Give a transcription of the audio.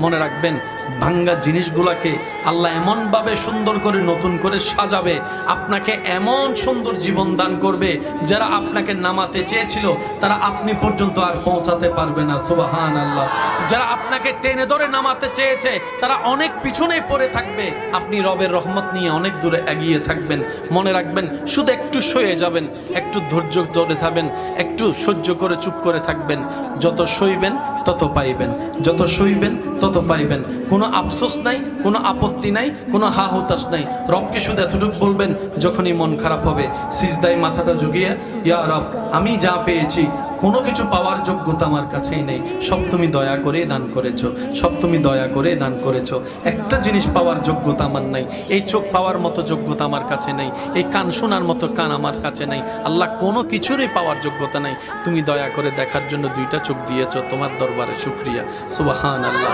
মনে রাখবেন ভাঙ্গা জিনিসগুলোকে আল্লাহ এমনভাবে সুন্দর করে নতুন করে সাজাবে, আপনাকে এমন সুন্দর জীবন দান করবে, যারা আপনাকে নামাতে চেয়েছিল তারা আপনি পর্যন্ত আর পৌঁছাতে পারবে না। সুবহানাল্লাহ। যারা আপনাকে টেনে ধরে নামাতে চেয়েছে তারা অনেক পিছনে পড়ে থাকবে, আপনি রবের রহমত নিয়ে অনেক দূরে এগিয়ে থাকবেন। মনে রাখবেন, শুধু একটু সয়ে যাবেন, একটু ধৈর্য ধরে থাকবেন, একটু সহ্য করে চুপ করে থাকবেন। যত সইবেন তত পাইবেন, যত সইবেন তত পাইবেন। কোনো আফসোস নাই, কোনো আপত্তি নাই, কোনো হা হতাশ নাই। রবকে শুধু এতটুকু বলবেন, যখনই মন খারাপ হবে সিজদায় মাথাটা ঝুঁকিয়ে, ইয়া রব, আমি যা পেয়েছি কোনো কিছু পাওয়ার যোগ্যতা আমার কাছেই নেই, সব তুমি দয়া করে দান করেছো, সব তুমি দয়া করে দান করেছো। একটা জিনিস পাওয়ার যোগ্যতা আমার নাই, এই চোখ পাওয়ার মতো যোগ্যতা আমার কাছে নেই, এই কান শোনার মতো কান আমার কাছে নেই। আল্লাহ, কোনো কিছুরই পাওয়ার যোগ্যতা নাই, তুমি দয়া করে দেখার জন্য দুইটা চোখ দিয়েছো, তোমার দরবারে শুকরিয়া। সুবহানাল্লাহ।